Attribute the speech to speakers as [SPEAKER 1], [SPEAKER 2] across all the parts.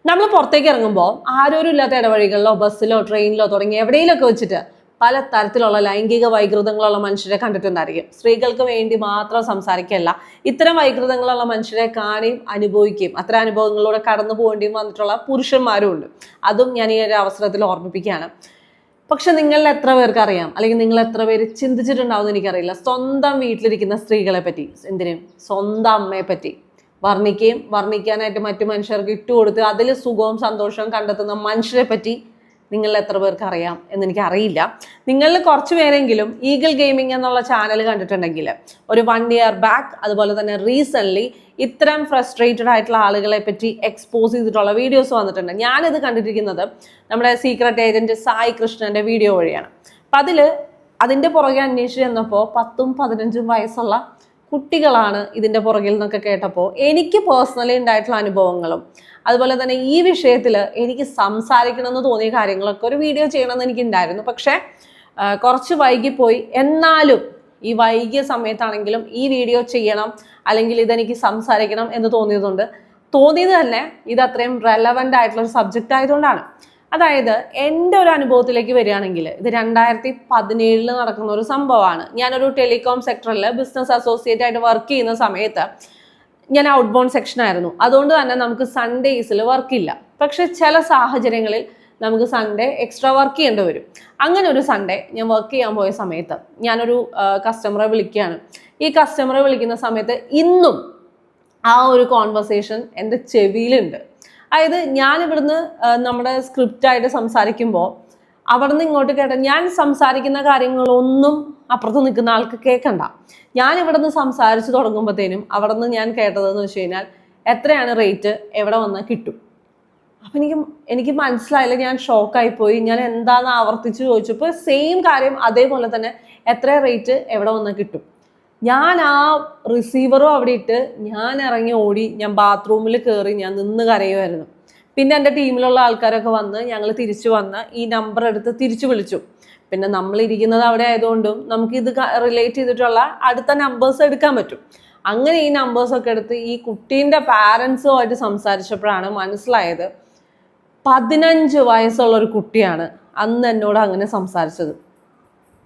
[SPEAKER 1] നമ്മൾ പുറത്തേക്ക് ഇറങ്ങുമ്പോൾ ആരോരും ഇല്ലാത്ത ഇടവഴികളിലോ ബസ്സിലോ ട്രെയിനിലോ തുടങ്ങി എവിടെയെങ്കിലുമൊക്കെ വെച്ചിട്ട് പല തരത്തിലുള്ള ലൈംഗിക വൈകൃതങ്ങളുള്ള മനുഷ്യരെ കണ്ടിട്ടുണ്ടായിരിക്കും. സ്ത്രീകൾക്ക് വേണ്ടി മാത്രം സംസാരിക്കല്ല, ഇത്തരം വൈകൃതങ്ങളുള്ള മനുഷ്യരെ കാണുകയും അനുഭവിക്കുകയും അത്തരം അനുഭവങ്ങളിലൂടെ കടന്നു പോകേണ്ടിയും വന്നിട്ടുള്ള പുരുഷന്മാരും ഉണ്ട്. അതും ഞാൻ ഈ ഒരു അവസരത്തിൽ ഓർമ്മിപ്പിക്കുകയാണ്. പക്ഷെ നിങ്ങളിൽ എത്ര പേർക്ക് അറിയാം, അല്ലെങ്കിൽ നിങ്ങൾ എത്ര പേര് ചിന്തിച്ചിട്ടുണ്ടാവും എനിക്കറിയില്ല, സ്വന്തം വീട്ടിലിരിക്കുന്ന സ്ത്രീകളെ പറ്റി, എന്തിനും സ്വന്തം അമ്മയെ പറ്റി വർണ്ണിക്കുകയും വർണ്ണിക്കാനായിട്ട് മറ്റു മനുഷ്യർക്ക് ഇട്ടുകൊടുത്ത് അതിൽ സുഖവും സന്തോഷവും കണ്ടെത്തുന്ന മനുഷ്യരെ പറ്റി നിങ്ങളിൽ എത്ര പേർക്ക് അറിയാം എന്നെനിക്ക് അറിയില്ല. നിങ്ങളിൽ കുറച്ച് പേരെങ്കിലും ഈഗിൾ ഗെയിമിംഗ് എന്നുള്ള ചാനൽ കണ്ടിട്ടുണ്ടെങ്കിൽ ഒരു 1 year ബാക്ക് അതുപോലെ തന്നെ റീസെൻ്റ്ലി ഇത്തരം ഫ്രസ്ട്രേറ്റഡ് ആയിട്ടുള്ള ആളുകളെ പറ്റി എക്സ്പോസ് ചെയ്തിട്ടുള്ള വീഡിയോസ് വന്നിട്ടുണ്ട്. ഞാനിത് കണ്ടിരിക്കുന്നത് നമ്മുടെ സീക്രട്ട് ഏജന്റ് സായി കൃഷ്ണന്റെ വീഡിയോ വഴിയാണ്. അപ്പം അതിൻ്റെ പുറകെ അന്വേഷിച്ച് ചെന്നപ്പോൾ 10ഉം 15ഉം വയസ്സുള്ള കുട്ടികളാണ് ഇതിൻ്റെ പുറകിൽ നിന്നൊക്കെ കേട്ടപ്പോൾ എനിക്ക് പേഴ്സണലി ഉണ്ടായിട്ടുള്ള അനുഭവങ്ങളും അതുപോലെ തന്നെ ഈ വിഷയത്തിൽ എനിക്ക് സംസാരിക്കണമെന്ന് തോന്നിയ കാര്യങ്ങളൊക്കെ ഒരു വീഡിയോ ചെയ്യണമെന്ന് എനിക്കുണ്ടായിരുന്നു. പക്ഷേ കുറച്ച് വൈകിപ്പോയി. എന്നാലും ഈ വൈകിയ സമയത്താണെങ്കിലും ഈ വീഡിയോ ചെയ്യണം, അല്ലെങ്കിൽ ഇതെനിക്ക് സംസാരിക്കണം എന്ന് തോന്നിയത് തന്നെ ഇത് അത്രയും റെലവൻ്റ് ആയിട്ടുള്ള ഒരു സബ്ജക്റ്റ് ആയതുകൊണ്ടാണ്. അതായത് എൻ്റെ ഒരു അനുഭവത്തിലേക്ക് വരികയാണെങ്കിൽ ഇത് 2017 നടക്കുന്ന ഒരു സംഭവമാണ്. ഞാനൊരു ടെലികോം സെക്ടറിൽ ബിസിനസ് അസോസിയേറ്റ് ആയിട്ട് വർക്ക് ചെയ്യുന്ന സമയത്ത് ഞാൻ ഔട്ട് ബൗണ്ട് സെക്ഷൻ ആയിരുന്നു. അതുകൊണ്ട് തന്നെ നമുക്ക് സൺഡേയ്സിൽ വർക്കില്ല. പക്ഷെ ചില സാഹചര്യങ്ങളിൽ നമുക്ക് സൺഡേ എക്സ്ട്രാ വർക്ക് ചെയ്യേണ്ടി വരും. അങ്ങനെ ഒരു സൺഡേ ഞാൻ വർക്ക് ചെയ്യാൻ പോയ സമയത്ത് ഞാനൊരു കസ്റ്റമറെ വിളിക്കുകയാണ്. ഈ കസ്റ്റമറെ വിളിക്കുന്ന സമയത്ത് ഇന്നും ആ ഒരു കോൺവെർസേഷൻ എൻ്റെ ചെവിയിലുണ്ട്. അതായത് ഞാൻ ഇവിടുന്ന് നമ്മുടെ സ്ക്രിപ്റ്റായിട്ട് സംസാരിക്കുമ്പോൾ അവിടുന്ന് ഇങ്ങോട്ട് ഞാൻ സംസാരിക്കുന്ന കാര്യങ്ങളൊന്നും അപ്പുറത്ത് നിൽക്കുന്ന ആൾക്ക് കേൾക്കണ്ട. ഞാൻ ഇവിടുന്ന് സംസാരിച്ച് തുടങ്ങുമ്പോഴത്തേനും അവിടുന്ന് ഞാൻ കേട്ടതെന്ന് വെച്ച് കഴിഞ്ഞാൽ എത്രയാണ് റേറ്റ്, എവിടെ വന്നാൽ കിട്ടും. അപ്പം എനിക്ക് മനസ്സിലായില്ല. ഞാൻ ഷോക്കായിപ്പോയി. ഞാൻ എന്താണെന്ന് ആവർത്തിച്ച് ചോദിച്ചപ്പോൾ സെയിം കാര്യം അതേപോലെ തന്നെ എത്ര റേറ്റ്, എവിടെ വന്നാൽ കിട്ടും. ഞാൻ ആ റിസീവറും അവിടെ ഇട്ട് ഞാൻ ഇറങ്ങി ഓടി, ഞാൻ ബാത്റൂമിൽ കയറി ഞാൻ നിന്ന് കരയുമായിരുന്നു. പിന്നെ എൻ്റെ ടീമിലുള്ള ആൾക്കാരൊക്കെ വന്ന് ഞങ്ങൾ തിരിച്ചു വന്ന് ഈ നമ്പർ എടുത്ത് തിരിച്ചു വിളിച്ചു. പിന്നെ നമ്മൾ ഇരിക്കുന്നത് അവിടെ ആയതുകൊണ്ടും നമുക്ക് ഇത് റിലേറ്റ് ചെയ്തിട്ടുള്ള അടുത്ത നമ്പേഴ്സ് എടുക്കാൻ പറ്റും. അങ്ങനെ ഈ നമ്പേഴ്സൊക്കെ എടുത്ത് ഈ കുട്ടീൻ്റെ പാരൻസുമായിട്ട് സംസാരിച്ചപ്പോഴാണ് മനസ്സിലായത് 15 വയസ്സുള്ള ഒരു കുട്ടിയാണ് അന്ന് എന്നോട് അങ്ങനെ സംസാരിച്ചത്.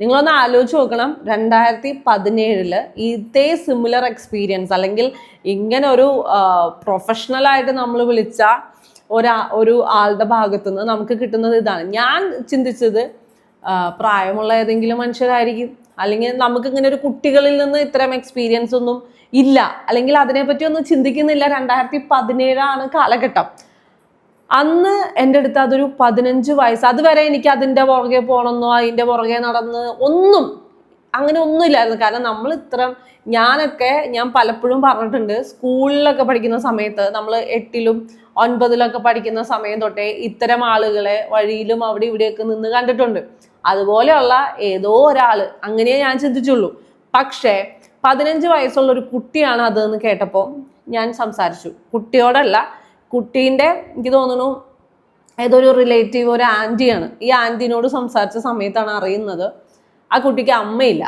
[SPEAKER 1] നിങ്ങളൊന്ന് ആലോചിച്ച് നോക്കണം. 2017 ഇതേ സിമിലർ എക്സ്പീരിയൻസ്, അല്ലെങ്കിൽ ഇങ്ങനെ ഒരു പ്രൊഫഷണലായിട്ട് നമ്മൾ വിളിച്ച ഒരു ആളുടെ ഭാഗത്തുനിന്ന് നമുക്ക് കിട്ടുന്നത് ഇതാണ്. ഞാൻ ചിന്തിച്ചത് പ്രായമുള്ള ഏതെങ്കിലും മനുഷ്യരായിരിക്കും, അല്ലെങ്കിൽ നമുക്കിങ്ങനെ ഒരു കുട്ടികളിൽ നിന്ന് ഇത്തരം എക്സ്പീരിയൻസ് ഒന്നും ഇല്ല, അല്ലെങ്കിൽ അതിനെപ്പറ്റി ഒന്നും ചിന്തിക്കുന്നില്ല. 2017 കാലഘട്ടം. അന്ന് എൻ്റെ അടുത്ത് അതൊരു 15 വയസ്സ്, അതുവരെ എനിക്ക് അതിൻ്റെ പുറകെ പോകണമെന്നോ അതിൻ്റെ പുറകെ നടന്ന് അങ്ങനെ ഒന്നുമില്ലായിരുന്നു. കാരണം ഞാൻ പലപ്പോഴും പറഞ്ഞിട്ടുണ്ട്, സ്കൂളിലൊക്കെ പഠിക്കുന്ന സമയത്ത് നമ്മൾ 8ലും 9ലൊക്കെ പഠിക്കുന്ന സമയം തൊട്ടേ ഇത്തരം ആളുകളെ വഴിയിലും അവിടെ ഇവിടെയൊക്കെ നിന്ന് കണ്ടിട്ടുണ്ട്. അതുപോലെയുള്ള ഏതോ ഒരാൾ, അങ്ങനെയേ ഞാൻ ചിന്തിച്ചുള്ളൂ. പക്ഷേ 15 വയസ്സുള്ള ഒരു കുട്ടിയാണ് അതെന്ന് കേട്ടപ്പോൾ ഞാൻ സംസാരിച്ചു. കുട്ടിയോടല്ല, കുട്ടീൻ്റെ എനിക്ക് തോന്നുന്നു ഏതൊരു റിലേറ്റീവ്, ഒരു ആൻറ്റിയാണ്. ഈ ആൻറ്റിനോട് സംസാരിച്ച സമയത്താണ് അറിയുന്നത് ആ കുട്ടിക്ക് അമ്മയില്ല,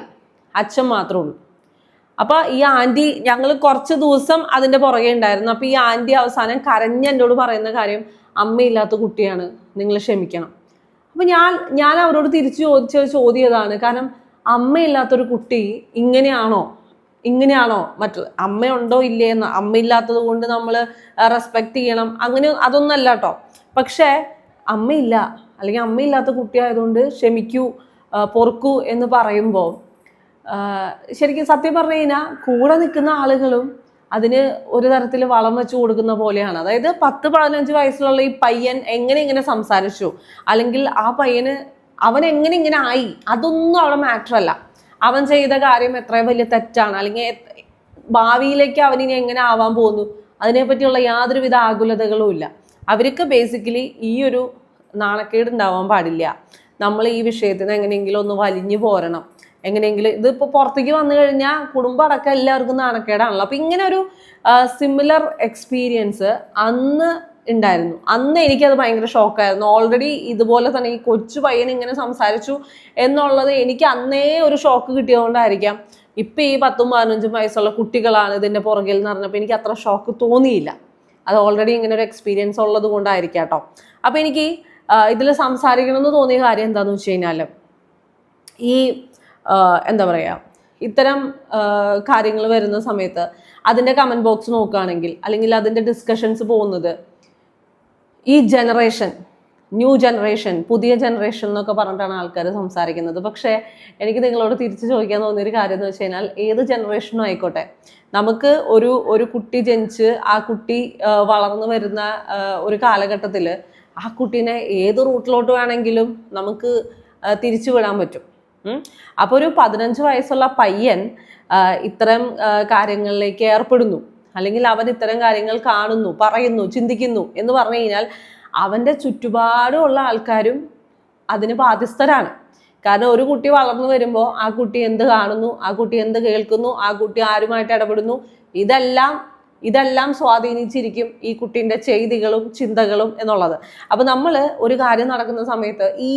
[SPEAKER 1] അച്ഛൻ മാത്രമേ ഉള്ളൂ. അപ്പോൾ ഈ ആൻറ്റി, ഞങ്ങൾ കുറച്ച് ദിവസം അതിൻ്റെ പുറകെ ഉണ്ടായിരുന്നു. അപ്പോൾ ഈ ആൻറ്റി അവസാനം കരഞ്ഞ് എന്നോട് പറയുന്ന കാര്യം, അമ്മയില്ലാത്ത കുട്ടിയാണ്, നിങ്ങൾ ക്ഷമിക്കണം. അപ്പോൾ ഞാൻ അവരോട് തിരിച്ചു ചോദിച്ച ചോദ്യം ഇതാണ്. കാരണം അമ്മയില്ലാത്തൊരു കുട്ടി ഇങ്ങനെയാണോ അമ്മയുണ്ടോ ഇല്ലേന്ന്, അമ്മയില്ലാത്തത് കൊണ്ട് നമ്മൾ റെസ്പെക്റ്റ് ചെയ്യണം, അങ്ങനെ അതൊന്നല്ല കേട്ടോ. പക്ഷേ അമ്മയില്ല, അല്ലെങ്കിൽ അമ്മയില്ലാത്ത കുട്ടിയായതുകൊണ്ട് ക്ഷമിക്കൂ, പൊറുക്കൂ എന്ന് പറയുമ്പോൾ ശരിക്കും സത്യം പറഞ്ഞു കഴിഞ്ഞാൽ കൂടെ നിൽക്കുന്ന ആളുകളും അതിന് ഒരു തരത്തിൽ വളം വെച്ച് കൊടുക്കുന്ന പോലെയാണ്. അതായത് 10-15 വയസ്സിലുള്ള ഈ പയ്യൻ എങ്ങനെ സംസാരിച്ചു, അല്ലെങ്കിൽ ആ പയ്യന് അവൻ എങ്ങനെ ആയി, അതൊന്നും അവിടെ മാറ്റർ അല്ല. അവൻ ചെയ്ത കാര്യം എത്ര വലിയ തെറ്റാണ്, അല്ലെങ്കിൽ ഭാവിയിലേക്ക് അവനിനി എങ്ങനെ ആവാൻ പോകുന്നു, അതിനെപ്പറ്റിയുള്ള യാതൊരുവിധ ആകുലതകളും ഇല്ല. അവർക്ക് ബേസിക്കലി ഈ ഒരു നാണക്കേട് ഉണ്ടാവാൻ പാടില്ല. നമ്മൾ ഈ വിഷയത്തിൽ നിന്ന് എങ്ങനെയെങ്കിലും ഒന്ന് വലിഞ്ഞു പോരണം, എങ്ങനെയെങ്കിലും ഇതിപ്പോൾ പുറത്തേക്ക് വന്നു കഴിഞ്ഞാൽ കുടുംബം അടക്കം എല്ലാവർക്കും നാണക്കേടാണല്ലോ. അപ്പം ഇങ്ങനെ ഒരു സിമിലർ എക്സ്പീരിയൻസ് അന്ന് ഉണ്ടായിരുന്നു. അന്ന് എനിക്കത് ഭയങ്കര ഷോക്കായിരുന്നു. ഓൾറെഡി ഇതുപോലെ തന്നെ ഈ കൊച്ചു പയ്യൻ ഇങ്ങനെ സംസാരിച്ചു എന്നുള്ളത് എനിക്ക് അന്നേ ഒരു ഷോക്ക് കിട്ടിയതുകൊണ്ടായിരിക്കാം ഇപ്പം ഈ 10-15 വയസ്സുള്ള കുട്ടികളാണ് ഇതിൻ്റെ പുറകിൽ എന്ന് പറഞ്ഞപ്പോൾ എനിക്ക് അത്ര ഷോക്ക് തോന്നിയില്ല. അത് ഓൾറെഡി ഇങ്ങനെ ഒരു എക്സ്പീരിയൻസ് ഉള്ളത് കൊണ്ടായിരിക്കാം കേട്ടോ. അപ്പൊ എനിക്ക് ഇതിൽ സംസാരിക്കണമെന്ന് തോന്നിയ കാര്യം എന്താണെന്ന് വെച്ച് കഴിഞ്ഞാൽ, ഈ എന്താ പറയുക, ഇത്തരം കാര്യങ്ങൾ വരുന്ന സമയത്ത് അതിൻ്റെ കമൻറ്റ് ബോക്സ് നോക്കുകയാണെങ്കിൽ, അല്ലെങ്കിൽ അതിൻ്റെ ഡിസ്കഷൻസ് പോകുന്നത് ഈ ജനറേഷൻ, ന്യൂ ജനറേഷൻ, പുതിയ ജനറേഷൻ എന്നൊക്കെ പറഞ്ഞിട്ടാണ് ആൾക്കാർ സംസാരിക്കുന്നത്. പക്ഷേ എനിക്ക് നിങ്ങളോട് തിരിച്ചു ചോദിക്കാൻ തോന്നിയൊരു കാര്യം എന്ന് വെച്ച് കഴിഞ്ഞാൽ, ഏത് ജനറേഷനും ആയിക്കോട്ടെ, നമുക്ക് ഒരു കുട്ടി ജനിച്ച് ആ കുട്ടി വളർന്നു വരുന്ന ഒരു കാലഘട്ടത്തിൽ ആ കുട്ടീനെ ഏത് റൂട്ടിലോട്ട് വേണമെങ്കിലും നമുക്ക് തിരിച്ചു വിടാൻ പറ്റും. അപ്പോൾ ഒരു 15 വയസ്സുള്ള പയ്യൻ ഇത്തരം കാര്യങ്ങളിലേക്ക് ഏർപ്പെടുന്നു, അല്ലെങ്കിൽ അവൻ ഇത്തരം കാര്യങ്ങൾ കാണുന്നു, പറയുന്നു, ചിന്തിക്കുന്നു എന്ന് പറഞ്ഞു കഴിഞ്ഞാൽ അവൻ്റെ ചുറ്റുപാടുമുള്ള ആൾക്കാരും അതിന് ബാധ്യസ്ഥരാണ്. കാരണം ഒരു കുട്ടി വളർന്നു വരുമ്പോൾ ആ കുട്ടി എന്ത് കാണുന്നു, ആ കുട്ടി എന്ത് കേൾക്കുന്നു, ആ കുട്ടി ആരുമായിട്ട് ഇടപെടുന്നു, ഇതെല്ലാം സ്വാധീനിച്ചിരിക്കും ഈ കുട്ടീൻ്റെ ചെയ്തികളും ചിന്തകളും എന്നുള്ളത്. അപ്പം നമ്മൾ ഒരു കാര്യം നടക്കുന്ന സമയത്ത് ഈ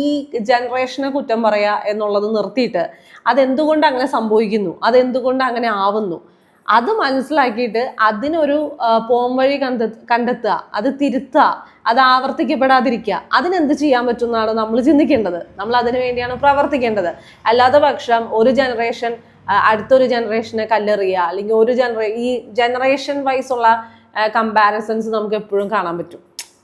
[SPEAKER 1] ജനറേഷനെ കുറ്റം പറയുക എന്നുള്ളത് നിർത്തിയിട്ട് അതെന്തുകൊണ്ട് അങ്ങനെ സംഭവിക്കുന്നു, അതെന്തുകൊണ്ട് അങ്ങനെ ആവുന്നു, അത് മനസ്സിലാക്കിയിട്ട് അതിനൊരു പോംവഴി കണ്ടെത്തുക, അത് തിരുത്തുക, അത് ആവർത്തിക്കപ്പെടാതിരിക്കുക, അതിനെന്ത് ചെയ്യാൻ പറ്റുമെന്നാണ് നമ്മൾ ചിന്തിക്കേണ്ടത്. നമ്മൾ അതിനു വേണ്ടിയാണ് പ്രവർത്തിക്കേണ്ടത്. അല്ലാതെ പക്ഷം ഒരു ജനറേഷൻ അടുത്തൊരു ജനറേഷനെ കല്ലെറിയുക, അല്ലെങ്കിൽ ഈ ജനറേഷൻ വൈസുള്ള കമ്പാരിസൺസ് നമുക്ക് എപ്പോഴും കാണാൻ പറ്റും.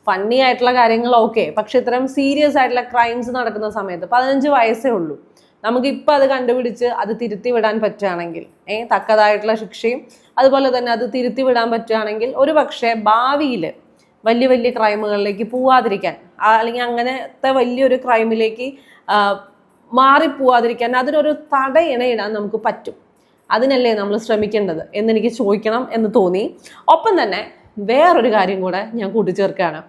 [SPEAKER 1] ഫണ്ണി ആയിട്ടുള്ള കാര്യങ്ങൾ ഓക്കെ, പക്ഷെ ഇത്തരം സീരിയസ് ആയിട്ടുള്ള ക്രൈംസ് നടക്കുന്ന സമയത്ത് 15 വയസ്സേ ഉള്ളൂ, നമുക്കിപ്പോൾ അത് കണ്ടുപിടിച്ച് അത് തിരുത്തി വിടാൻ പറ്റുകയാണെങ്കിൽ, തക്കതായിട്ടുള്ള ശിക്ഷയും അതുപോലെ തന്നെ അത് തിരുത്തി വിടാൻ പറ്റുകയാണെങ്കിൽ ഒരു പക്ഷേ ഭാവിയിൽ വലിയ വലിയ ക്രൈമുകളിലേക്ക് പോവാതിരിക്കാൻ, അല്ലെങ്കിൽ അങ്ങനത്തെ വലിയൊരു ക്രൈമിലേക്ക് മാറിപ്പോവാതിരിക്കാൻ അതിനൊരു തടയിണയിടാൻ നമുക്ക് പറ്റും. അതിനല്ലേ നമ്മൾ ശ്രമിക്കേണ്ടത് എന്നെനിക്ക് ചോദിക്കണം എന്ന് തോന്നി. ഒപ്പം തന്നെ വേറൊരു കാര്യം കൂടെ ഞാൻ കൂട്ടിച്ചേർക്കുകയാണ്.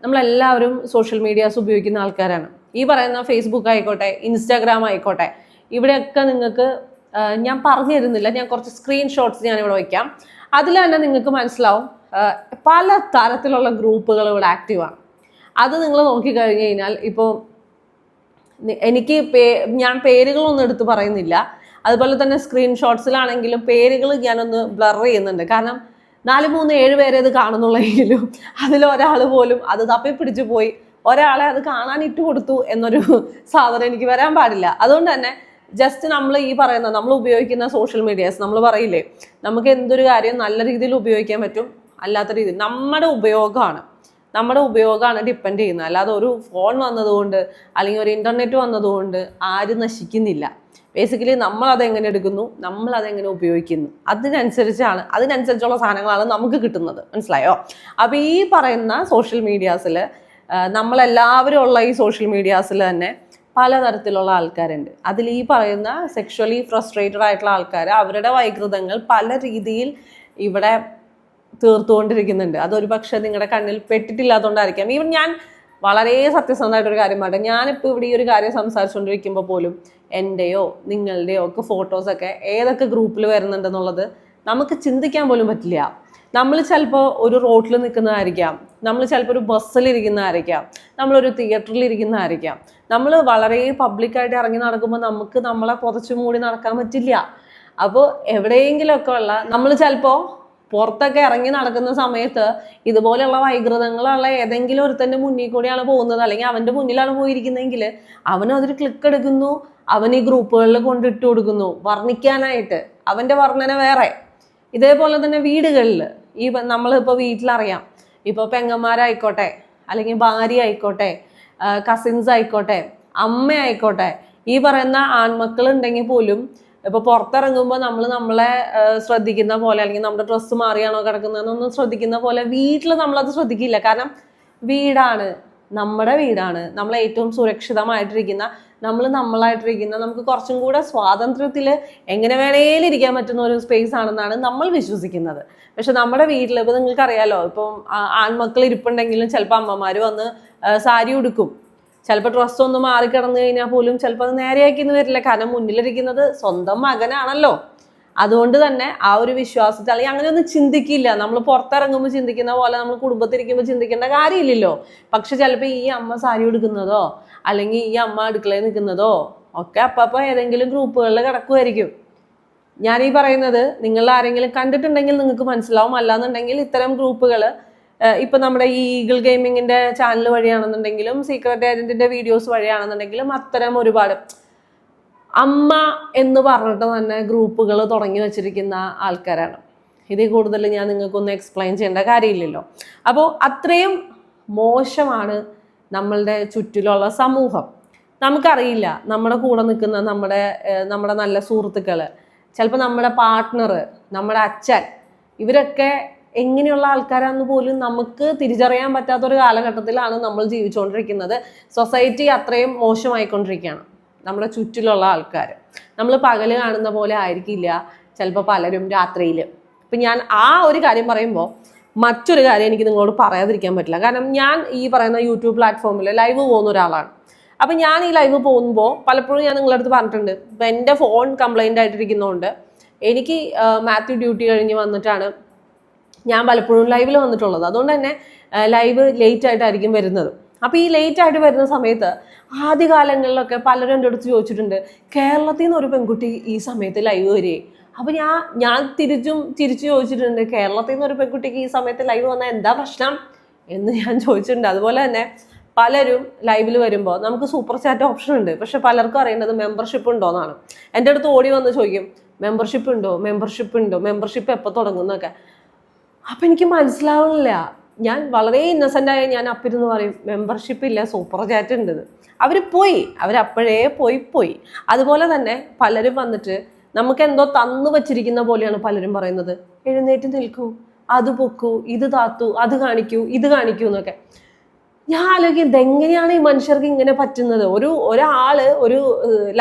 [SPEAKER 1] നമ്മളെല്ലാവരും സോഷ്യൽ മീഡിയാസ് ഉപയോഗിക്കുന്ന ആൾക്കാരാണ്. ഈ പറയുന്ന ഫേസ്ബുക്ക് ആയിക്കോട്ടെ, ഇൻസ്റ്റാഗ്രാം ആയിക്കോട്ടെ, ഇവിടെയൊക്കെ നിങ്ങൾക്ക് ഞാൻ പറഞ്ഞു തരുന്നില്ല, ഞാൻ കുറച്ച് സ്ക്രീൻഷോട്ട്സ് ഞാനിവിടെ വയ്ക്കാം. അതിൽ തന്നെ നിങ്ങൾക്ക് മനസ്സിലാവും പല തരത്തിലുള്ള ഗ്രൂപ്പുകൾ ഇവിടെ ആക്റ്റീവാണ്. അത് നിങ്ങൾ നോക്കിക്കഴിഞ്ഞ് കഴിഞ്ഞാൽ, ഇപ്പോൾ എനിക്ക് ഞാൻ പേരുകളൊന്നും എടുത്ത് പറയുന്നില്ല, അതുപോലെ തന്നെ സ്ക്രീൻഷോട്ട്സിലാണെങ്കിലും പേരുകൾ ഞാനൊന്ന് ബ്ലർ ചെയ്യുന്നുണ്ട്. കാരണം 4, 3, 7 പേരെ അത് കാണുന്നുള്ളെങ്കിലും അതിലൊരാൾ പോലും അത് തപ്പിപ്പിടിച്ചു പോയി ഒരാളെ അത് കാണാൻ ഇട്ട് കൊടുത്തു എന്നൊരു സാധനം എനിക്ക് വരാൻ പാടില്ല. അതുകൊണ്ട് തന്നെ ജസ്റ്റ് നമ്മൾ ഈ പറയുന്ന നമ്മൾ ഉപയോഗിക്കുന്ന സോഷ്യൽ മീഡിയാസ്, നമ്മൾ പറയില്ലേ നമുക്ക് എന്തൊരു കാര്യം നല്ല രീതിയിൽ ഉപയോഗിക്കാൻ പറ്റും, അല്ലാത്ത രീതിയിൽ നമ്മുടെ ഉപയോഗമാണ് ഡിപ്പെൻഡ് ചെയ്യുന്നത്. അല്ലാതെ ഒരു ഫോൺ വന്നതുകൊണ്ട് അല്ലെങ്കിൽ ഒരു ഇൻ്റർനെറ്റ് വന്നതുകൊണ്ട് ആരും നശിക്കുന്നില്ല. ബേസിക്കലി നമ്മളതെങ്ങനെ എടുക്കുന്നു, നമ്മളതെങ്ങനെ ഉപയോഗിക്കുന്നു, അതിനനുസരിച്ചുള്ള സാധനങ്ങളാണ് നമുക്ക് കിട്ടുന്നത്. മനസ്സിലായോ? അപ്പോൾ ഈ പറയുന്ന സോഷ്യൽ മീഡിയാസിൽ, നമ്മളെല്ലാവരും ഉള്ള ഈ സോഷ്യൽ മീഡിയാസിൽ തന്നെ പലതരത്തിലുള്ള ആൾക്കാരുണ്ട്. അതിൽ ഈ പറയുന്ന സെക്ഷുവലി ഫ്രസ്ട്രേറ്റഡ് ആയിട്ടുള്ള ആൾക്കാർ അവരുടെ വൈകൃതങ്ങൾ പല രീതിയിൽ ഇവിടെ തീർത്തുകൊണ്ടിരിക്കുന്നുണ്ട്. അതൊരു പക്ഷേ നിങ്ങളുടെ കണ്ണിൽ പെട്ടിട്ടില്ലാത്തതുകൊണ്ടായിരിക്കാം. ഈവൻ ഞാൻ വളരെ സത്യസന്ധമായിട്ടൊരു കാര്യം പറയട്ടെ, ഞാനിപ്പോൾ ഇവിടെ ഈ ഒരു കാര്യം സംസാരിച്ചുകൊണ്ടിരിക്കുമ്പോൾ പോലും എൻ്റെയോ നിങ്ങളുടെയോ ഒക്കെ ഫോട്ടോസൊക്കെ ഏതൊക്കെ ഗ്രൂപ്പിൽ വരുന്നുണ്ടെന്നുള്ളത് നമുക്ക് ചിന്തിക്കാൻ പോലും പറ്റില്ല. നമ്മൾ ചിലപ്പോൾ ഒരു റോഡിൽ നിൽക്കുന്നതായിരിക്കാം, നമ്മൾ ചിലപ്പോൾ ഒരു ബസ്സിലിരിക്കുന്നതായിരിക്കാം, നമ്മളൊരു തിയേറ്ററിൽ ഇരിക്കുന്നതായിരിക്കാം. നമ്മൾ വളരെ പബ്ലിക്കായിട്ട് ഇറങ്ങി നടക്കുമ്പോൾ നമുക്ക് നമ്മളെ പുതച്ചു മൂടി നടക്കാൻ പറ്റില്ല. അപ്പോൾ എവിടെയെങ്കിലുമൊക്കെ ഉള്ള നമ്മൾ ചിലപ്പോൾ പുറത്തൊക്കെ ഇറങ്ങി നടക്കുന്ന സമയത്ത് ഇതുപോലെയുള്ള വൈകൃതങ്ങളുള്ള ഏതെങ്കിലും ഒരുത്തൻ്റെ മുന്നിൽ കൂടിയാണ് പോകുന്നത്, അല്ലെങ്കിൽ അവൻ്റെ മുന്നിലാണ് പോയിരിക്കുന്നതെങ്കിൽ അവനും അതിൽ ക്ലിക്ക് എടുക്കുന്നു, അവൻ ഈ ഗ്രൂപ്പുകളിൽ കൊണ്ടിട്ട് കൊടുക്കുന്നു വർണ്ണിക്കാനായിട്ട്. അവൻ്റെ വർണ്ണന വേറെ. ഇതേപോലെ തന്നെ വീടുകളിൽ നമ്മളിപ്പോൾ വീട്ടിലറിയാം, ഇപ്പോൾ പെങ്ങന്മാരായിക്കോട്ടെ, അല്ലെങ്കിൽ ഭാര്യ ആയിക്കോട്ടെ, കസിൻസ് ആയിക്കോട്ടെ, അമ്മ ആയിക്കോട്ടെ, ഈ പറയുന്ന ആൺമക്കൾ ഉണ്ടെങ്കിൽ പോലും ഇപ്പോൾ പുറത്തിറങ്ങുമ്പോൾ നമ്മളെ ശ്രദ്ധിക്കുന്ന പോലെ, അല്ലെങ്കിൽ നമ്മുടെ ഡ്രസ്സ് മാറിയാണോ കിടക്കുന്നതെന്നൊന്നും ശ്രദ്ധിക്കുന്ന പോലെ വീട്ടിൽ നമ്മളത് ശ്രദ്ധിക്കില്ല. കാരണം നമ്മുടെ വീടാണ്, നമ്മൾ ഏറ്റവും സുരക്ഷിതമായിട്ടിരിക്കുന്ന, നമ്മളായിട്ടിരിക്കുന്ന, നമുക്ക് കുറച്ചും കൂടെ സ്വാതന്ത്ര്യത്തിൽ എങ്ങനെ വേണേലും ഇരിക്കാൻ പറ്റുന്ന ഒരു സ്പേസ് ആണെന്നാണ് നമ്മൾ വിശ്വസിക്കുന്നത്. പക്ഷെ നമ്മുടെ വീട്ടിൽ ഇപ്പോൾ നിങ്ങൾക്കറിയാലോ, ഇപ്പം ആൺമക്കൾ ഇരിപ്പുണ്ടെങ്കിലും ചിലപ്പോൾ അമ്മമാർ വന്ന് സാരി ഉടുക്കും, ചിലപ്പോൾ ഡ്രസ്സൊന്ന് മാറിക്കിടന്നു കഴിഞ്ഞാൽ പോലും ചിലപ്പോൾ അത് നേരെയാക്കിന്ന് വരില്ല. കാരണം മുന്നിലിരിക്കുന്നത് സ്വന്തം മകനാണല്ലോ. അതുകൊണ്ട് തന്നെ ആ ഒരു വിശ്വാസത്തിൽ, അല്ലെങ്കിൽ അങ്ങനെയൊന്നും ചിന്തിക്കില്ല. നമ്മൾ പുറത്തിറങ്ങുമ്പോൾ ചിന്തിക്കുന്ന പോലെ നമ്മൾ കുടുംബത്തിരിക്കുമ്പോൾ ചിന്തിക്കേണ്ട കാര്യമില്ലല്ലോ. പക്ഷെ ചിലപ്പോൾ ഈ അമ്മ സാരി ഉടുക്കുന്നതോ അല്ലെങ്കിൽ ഈ അമ്മ അടുക്കളയിൽ നിൽക്കുന്നതോ ഒക്കെ അപ്പം ഏതെങ്കിലും ഗ്രൂപ്പുകളിൽ കിടക്കുമായിരിക്കും. ഞാൻ ഈ പറയുന്നത് നിങ്ങൾ ആരെങ്കിലും കണ്ടിട്ടുണ്ടെങ്കിൽ നിങ്ങൾക്ക് മനസ്സിലാവും. അല്ലാന്നുണ്ടെങ്കിൽ ഇത്തരം ഗ്രൂപ്പുകൾ ഇപ്പൊ നമ്മുടെ ഈ ഈഗിൾ ഗെയിമിങ്ങിന്റെ ചാനൽ വഴിയാണെന്നുണ്ടെങ്കിലും സീക്രട്ട് ഏജന്റിന്റെ വീഡിയോസ് വഴിയാണെന്നുണ്ടെങ്കിലും അത്തരം ഒരുപാട് അമ്മ എന്ന് പറഞ്ഞിട്ട് തന്നെ ഗ്രൂപ്പുകൾ തുടങ്ങി വെച്ചിരിക്കുന്ന ആൾക്കാരാണ്. ഇതിൽ കൂടുതൽ ഞാൻ നിങ്ങൾക്കൊന്നും എക്സ്പ്ലെയിൻ ചെയ്യേണ്ട കാര്യമില്ലല്ലോ. അപ്പോൾ അത്രയും മോശമാണ് നമ്മളുടെ ചുറ്റിലുള്ള സമൂഹം. നമുക്കറിയില്ല നമ്മുടെ കൂടെ നിൽക്കുന്ന നമ്മുടെ നല്ല സുഹൃത്തുക്കൾ, ചിലപ്പോൾ നമ്മുടെ പാർട്ട്ണർ, നമ്മുടെ അച്ഛൻ, ഇവരൊക്കെ എങ്ങനെയുള്ള ആൾക്കാരാണെന്ന് പോലും നമുക്ക് തിരിച്ചറിയാൻ പറ്റാത്തൊരു കാലഘട്ടത്തിലാണ് നമ്മൾ ജീവിച്ചുകൊണ്ടിരിക്കുന്നത്. സൊസൈറ്റി അത്രയും മോശമായിക്കൊണ്ടിരിക്കുകയാണ്. നമ്മുടെ ചുറ്റിലുള്ള ആൾക്കാർ നമ്മൾ പകല് കാണുന്ന പോലെ ആയിരിക്കില്ല ചിലപ്പോൾ പലരും രാത്രിയിൽ. ഇപ്പം ഞാൻ ആ ഒരു കാര്യം പറയുമ്പോൾ മറ്റൊരു കാര്യം എനിക്ക് നിങ്ങളോട് പറയാതിരിക്കാൻ പറ്റില്ല. കാരണം ഞാൻ ഈ പറയുന്ന യൂട്യൂബ് പ്ലാറ്റ്ഫോമിൽ ലൈവ് പോകുന്ന ഒരാളാണ്. അപ്പം ഞാൻ ഈ ലൈവ് പോകുമ്പോൾ പലപ്പോഴും ഞാൻ നിങ്ങളുടെ അടുത്ത് പറഞ്ഞിട്ടുണ്ട്, ഇപ്പം എൻ്റെ ഫോൺ കംപ്ലൈൻ്റ് ആയിട്ടിരിക്കുന്നതുകൊണ്ട് എനിക്ക് മാത്യു ഡ്യൂട്ടി കഴിഞ്ഞ് വന്നിട്ടാണ് ഞാൻ പലപ്പോഴും ലൈവിൽ വന്നിട്ടുള്ളത്. അതുകൊണ്ട് തന്നെ ലൈവ് ലേറ്റ് ആയിട്ടായിരിക്കും വരുന്നത്. അപ്പോൾ ഈ ലേറ്റ് ആയിട്ട് വരുന്ന സമയത്ത് ആദ്യകാലങ്ങളിലൊക്കെ പലരും എൻ്റെ അടുത്ത് ചോദിച്ചിട്ടുണ്ട്, കേരളത്തിൽ നിന്ന് ഒരു പെൺകുട്ടി ഈ സമയത്ത് ലൈവ് വരികയെ. അപ്പോൾ ഞാൻ തിരിച്ചു ചോദിച്ചിട്ടുണ്ട്, കേരളത്തിൽ നിന്ന് ഒരു പെൺകുട്ടിക്ക് ഈ സമയത്ത് ലൈവ് വന്നാൽ എന്താ പ്രശ്നം എന്ന് ഞാൻ ചോദിച്ചിട്ടുണ്ട്. അതുപോലെ തന്നെ പലരും ലൈവിൽ വരുമ്പോൾ നമുക്ക് സൂപ്പർ ചാറ്റ് ഓപ്ഷൻ ഉണ്ട്, പക്ഷെ പലർക്കും അറിയേണ്ടത് മെമ്പർഷിപ്പ് ഉണ്ടോ എന്നാണ്. എൻ്റെ അടുത്ത് ഓടി വന്ന് ചോദിക്കും, മെമ്പർഷിപ്പ് ഉണ്ടോ, മെമ്പർഷിപ്പ് എപ്പോൾ തുടങ്ങുന്നൊക്കെ. അപ്പം എനിക്ക് മനസ്സിലാവുന്നില്ല. ഞാൻ വളരെ ഇന്നസെൻ്റായ ഞാൻ അപ്പിരുന്ന് പറയും, മെമ്പർഷിപ്പ് ഇല്ല, സൂപ്പർ ചാറ്റ് ഉണ്ട്. അവരപ്പോഴേ പോയി. അതുപോലെ തന്നെ പലരും വന്നിട്ട് നമുക്ക് എന്തോ തന്നു വച്ചിരിക്കുന്ന പോലെയാണ് പലരും പറയുന്നത്, എഴുന്നേറ്റ് നിൽക്കൂ, അത് പൊക്കൂ, ഇത് താത്തു, അത് കാണിക്കൂ, ഇത് കാണിക്കൂ എന്നൊക്കെ. ഞാൻ ആലോചിക്കും, ഇതെങ്ങനെയാണ് ഈ മനുഷ്യർക്ക് ഇങ്ങനെ പറ്റുന്നത്? ഒരാള് ഒരു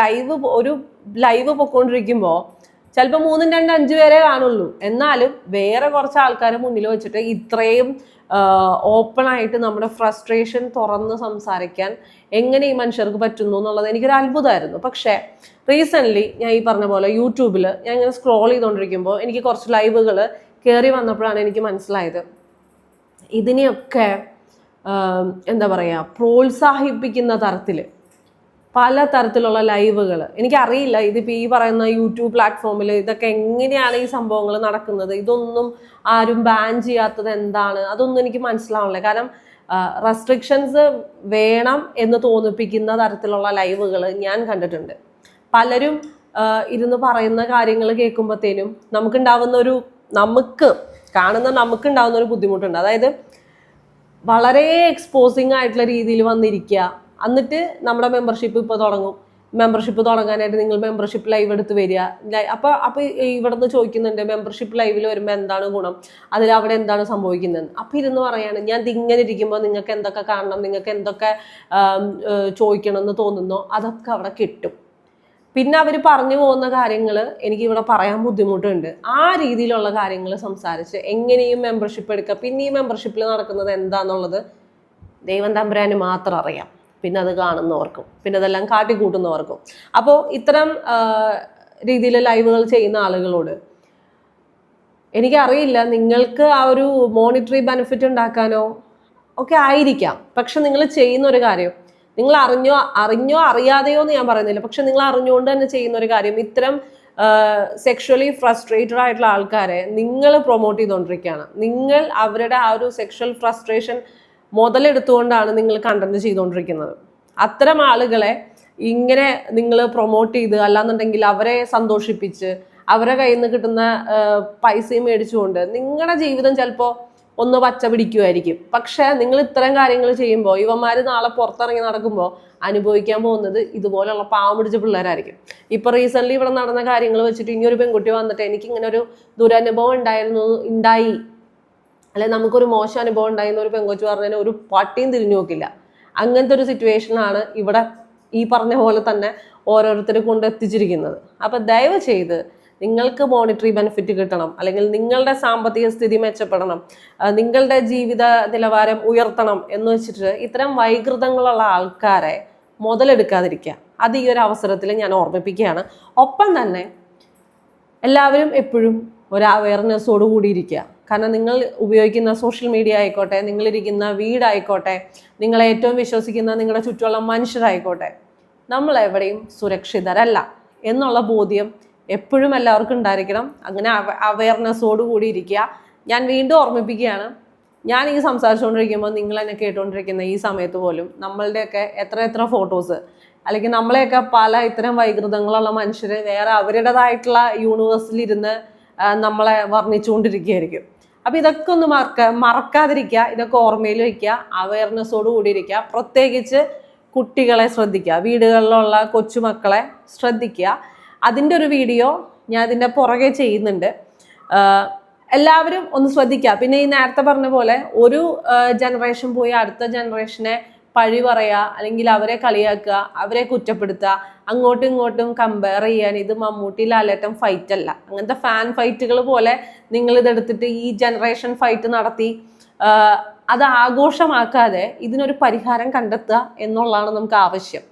[SPEAKER 1] ലൈവ് പൊക്കോണ്ടിരിക്കുമ്പോൾ ചിലപ്പോൾ 3, 2, 5 പേരെ കാണുള്ളൂ. എന്നാലും വേറെ കുറച്ച് ആൾക്കാരെ മുന്നിൽ വെച്ചിട്ട് ഇത്രയും ഓപ്പൺ ആയിട്ട് നമ്മുടെ ഫ്രസ്ട്രേഷൻ തുറന്ന് സംസാരിക്കാൻ എങ്ങനെ ഈ മനുഷ്യർക്ക് പറ്റുന്നു എന്നുള്ളത് എനിക്കൊരു അത്ഭുതമായിരുന്നു. പക്ഷേ റീസെൻ്റ്ലി ഞാൻ ഈ പറഞ്ഞ പോലെ യൂട്യൂബിൽ ഞാൻ ഇങ്ങനെ സ്ക്രോൾ ചെയ്തുകൊണ്ടിരിക്കുമ്പോൾ എനിക്ക് കുറച്ച് ലൈവുകൾ കയറി വന്നപ്പോഴാണ് എനിക്ക് മനസ്സിലായത്, ഇതിനെയൊക്കെ എന്താ പറയുക, പ്രോത്സാഹിപ്പിക്കുന്ന തരത്തിൽ പല തരത്തിലുള്ള ലൈവുകൾ. എനിക്കറിയില്ല ഇതിപ്പോൾ ഈ പറയുന്ന യൂട്യൂബ് പ്ലാറ്റ്ഫോമിൽ ഇതൊക്കെ എങ്ങനെയാണ് ഈ സംഭവങ്ങൾ നടക്കുന്നത്, ഇതൊന്നും ആരും ബാൻ ചെയ്യാത്തത് എന്താണ്, അതൊന്നും എനിക്ക് മനസ്സിലാവണില്ല. കാരണം റെസ്ട്രിക്ഷൻസ് വേണം എന്ന് തോന്നിപ്പിക്കുന്ന തരത്തിലുള്ള ലൈവുകൾ ഞാൻ കണ്ടിട്ടുണ്ട്. പലരും ഇരുന്ന് പറയുന്ന കാര്യങ്ങൾ കേൾക്കുമ്പോഴത്തേനും നമുക്കുണ്ടാവുന്ന ഒരു ബുദ്ധിമുട്ടുണ്ട്. അതായത് വളരെ എക്സ്പോസിങ് ആയിട്ടുള്ള രീതിയിൽ വന്നിരിക്കുക, എന്നിട്ട് നമ്മുടെ മെമ്പർഷിപ്പ് ഇപ്പോൾ തുടങ്ങും, മെമ്പർഷിപ്പ് തുടങ്ങാനായിട്ട് നിങ്ങൾ മെമ്പർഷിപ്പ് ലൈവ് എടുത്ത് വരിക. അപ്പോൾ ഇവിടെ നിന്ന് ചോദിക്കുന്നുണ്ട്, മെമ്പർഷിപ്പ് ലൈവിൽ വരുമ്പോൾ എന്താണ് ഗുണം, അവിടെ എന്താണ് സംഭവിക്കുന്നത്. അപ്പോൾ ഇരുന്ന് പറയാണ്, ഞാൻ ഇങ്ങനെ ഇരിക്കുമ്പോൾ നിങ്ങൾക്ക് എന്തൊക്കെ കാണണം, നിങ്ങൾക്ക് എന്തൊക്കെ ചോദിക്കണം എന്ന് തോന്നുന്നോ അതൊക്കെ അവിടെ കിട്ടും. പിന്നെ അവർ പറഞ്ഞു പോകുന്ന കാര്യങ്ങൾ എനിക്കിവിടെ പറയാൻ ബുദ്ധിമുട്ടുണ്ട്. ആ രീതിയിലുള്ള കാര്യങ്ങൾ സംസാരിച്ച് എങ്ങനെയും മെമ്പർഷിപ്പ് എടുക്കുക. പിന്നെ ഈ മെമ്പർഷിപ്പിൽ നടക്കുന്നത് എന്താണെന്നുള്ളത് ദൈവം തമ്പുരാന് മാത്രം അറിയാം, പിന്നെ അത് കാണുന്നവർക്കും പിന്നെ അതെല്ലാം കാട്ടിക്കൂട്ടുന്നവർക്കും. അപ്പോൾ ഇത്തരം രീതിയിൽ ലൈവുകൾ ചെയ്യുന്ന ആളുകളോട് എനിക്കറിയില്ല, നിങ്ങൾക്ക് ആ ഒരു മോണിറ്ററി ബെനിഫിറ്റ് ഉണ്ടാക്കാനോ ഒക്കെ ആയിരിക്കാം. പക്ഷെ നിങ്ങൾ ചെയ്യുന്ന ഒരു കാര്യം, നിങ്ങൾ അറിഞ്ഞോ അറിയാതെയോ എന്ന് ഞാൻ പറയുന്നില്ല, പക്ഷെ നിങ്ങൾ അറിഞ്ഞുകൊണ്ട് തന്നെ ചെയ്യുന്ന ഒരു കാര്യം, ഇത്തരം സെക്ഷലി ഫ്രസ്ട്രേറ്റഡ് ആയിട്ടുള്ള ആൾക്കാരെ നിങ്ങൾ പ്രൊമോട്ട് ചെയ്തുകൊണ്ടിരിക്കുകയാണ്. നിങ്ങൾ അവരുടെ ആ ഒരു സെക്ഷൽ ഫ്രസ്ട്രേഷൻ മുതലെടുത്തുകൊണ്ടാണ് നിങ്ങൾ കണ്ടന്റ് ചെയ്തുകൊണ്ടിരിക്കുന്നത്. അത്തരം ആളുകളെ ഇങ്ങനെ നിങ്ങൾ പ്രൊമോട്ട് ചെയ്ത്, അല്ലാന്നുണ്ടെങ്കിൽ അവരെ സന്തോഷിപ്പിച്ച് അവരെ കയ്യിൽ നിന്ന് കിട്ടുന്ന പൈസയും മേടിച്ചുകൊണ്ട് നിങ്ങളുടെ ജീവിതം ചിലപ്പോൾ ഒന്ന് പച്ച പിടിക്കുമായിരിക്കും. പക്ഷെ നിങ്ങൾ ഇത്തരം കാര്യങ്ങൾ ചെയ്യുമ്പോൾ ഇവന്മാർ നാളെ പുറത്തിറങ്ങി നടക്കുമ്പോൾ അനുഭവിക്കാൻ പോകുന്നത് ഇതുപോലെയുള്ള പാവം പിടിച്ച പിള്ളേരായിരിക്കും. ഇപ്പൊ റീസെന്റ് ഇവിടെ നടന്ന കാര്യങ്ങൾ വെച്ചിട്ട് ഇനിയൊരു പെൺകുട്ടി വന്നിട്ട് എനിക്കിങ്ങനെ ഒരു ദുരനുഭവം ഉണ്ടായി, അല്ലെ നമുക്കൊരു മോശം അനുഭവം ഉണ്ടായിരുന്ന ഒരു പെങ്കൊച്ചു പറഞ്ഞതിന് ഒരു പട്ടിയും തിരിഞ്ഞു നോക്കില്ല. അങ്ങനത്തെ ഒരു സിറ്റുവേഷനാണ് ഇവിടെ ഈ പറഞ്ഞ പോലെ തന്നെ ഓരോരുത്തരെ കൊണ്ട് എത്തിച്ചിരിക്കുന്നത്. അപ്പൊ ദയവ് ചെയ്ത് നിങ്ങൾക്ക് മോണിറ്ററി ബെനിഫിറ്റ് കിട്ടണം, അല്ലെങ്കിൽ നിങ്ങളുടെ സാമ്പത്തിക സ്ഥിതി മെച്ചപ്പെടണം, നിങ്ങളുടെ ജീവിത നിലവാരം ഉയർത്തണം എന്ന് വെച്ചിട്ട് ഇത്തരം വൈകൃതങ്ങളുള്ള ആൾക്കാരെ മുതലെടുക്കാതിരിക്കുക. അത് ഈ ഒരു അവസരത്തിൽ ഞാൻ ഓർമ്മിപ്പിക്കുകയാണ്. ഒപ്പം തന്നെ എല്ലാവരും എപ്പോഴും ഒരു അവയർനെസ്സോട് കൂടിയിരിക്കുക. കാരണം നിങ്ങൾ ഉപയോഗിക്കുന്ന സോഷ്യൽ മീഡിയ ആയിക്കോട്ടെ, നിങ്ങളിരിക്കുന്ന വീടായിക്കോട്ടെ, നിങ്ങൾ ഏറ്റവും വിശ്വസിക്കുന്ന നിങ്ങളുടെ ചുറ്റുമുള്ള മനുഷ്യരായിക്കോട്ടെ, നമ്മൾ എവിടെയും സുരക്ഷിതരല്ല എന്നുള്ള ബോധ്യം എപ്പോഴും എല്ലാവർക്കും ഉണ്ടായിരിക്കണം. അങ്ങനെ അവയർനെസ്സോട് കൂടി ഇരിക്കുക. ഞാൻ വീണ്ടും ഓർമ്മിപ്പിക്കുകയാണ്, ഞാൻ ഈ സംസാരിച്ചുകൊണ്ടിരിക്കുമ്പോൾ നിങ്ങൾ എന്നെ കേട്ടുകൊണ്ടിരിക്കുന്ന ഈ സമയത്ത് പോലും നമ്മളുടെയൊക്കെ എത്ര ഫോട്ടോസ്, അല്ലെങ്കിൽ നമ്മളെയൊക്കെ പല ഇത്തരം വൈകൃതങ്ങളുള്ള മനുഷ്യർ വേറെ അവരുടേതായിട്ടുള്ള യൂണിവേഴ്സിലിരുന്ന് നമ്മളെ വർണ്ണിച്ചുകൊണ്ടിരിക്കുകയായിരിക്കും. അപ്പം ഇതൊക്കെ ഒന്ന് മറക്കാതിരിക്കുക, ഇതൊക്കെ ഓർമ്മയിൽ വയ്ക്കുക, അവയർനെസ്സോട് കൂടി ഇരിക്കുക. പ്രത്യേകിച്ച് കുട്ടികളെ ശ്രദ്ധിക്കുക, വീടുകളിലുള്ള കൊച്ചുമക്കളെ ശ്രദ്ധിക്കുക. അതിൻ്റെ ഒരു വീഡിയോ ഞാൻ അതിൻ്റെ പുറകെ ചെയ്യുന്നുണ്ട്. എല്ലാവരും ഒന്ന് ശ്രദ്ധിക്കുക. പിന്നെ ഈ നേരത്തെ പറഞ്ഞ പോലെ ഒരു ജനറേഷൻ പോയി അടുത്ത ജനറേഷനെ പഴി പറയുക, അല്ലെങ്കിൽ അവരെ കളിയാക്കുക, അവരെ കുറ്റപ്പെടുത്തുക, അങ്ങോട്ടും ഇങ്ങോട്ടും കമ്പയർ ചെയ്യാൻ ഇത് മമ്മൂട്ടി ലാലേട്ടൻ ഫൈറ്റ് അല്ല. അങ്ങനത്തെ ഫാൻ ഫൈറ്റുകൾ പോലെ നിങ്ങൾ ഇതെടുത്തിട്ട് ഈ ജനറേഷൻ ഫൈറ്റ് നടത്തി അത് ആഘോഷമാക്കാതെ ഇതിനൊരു പരിഹാരം കണ്ടെത്തുക എന്നുള്ളതാണ് നമുക്ക് ആവശ്യം.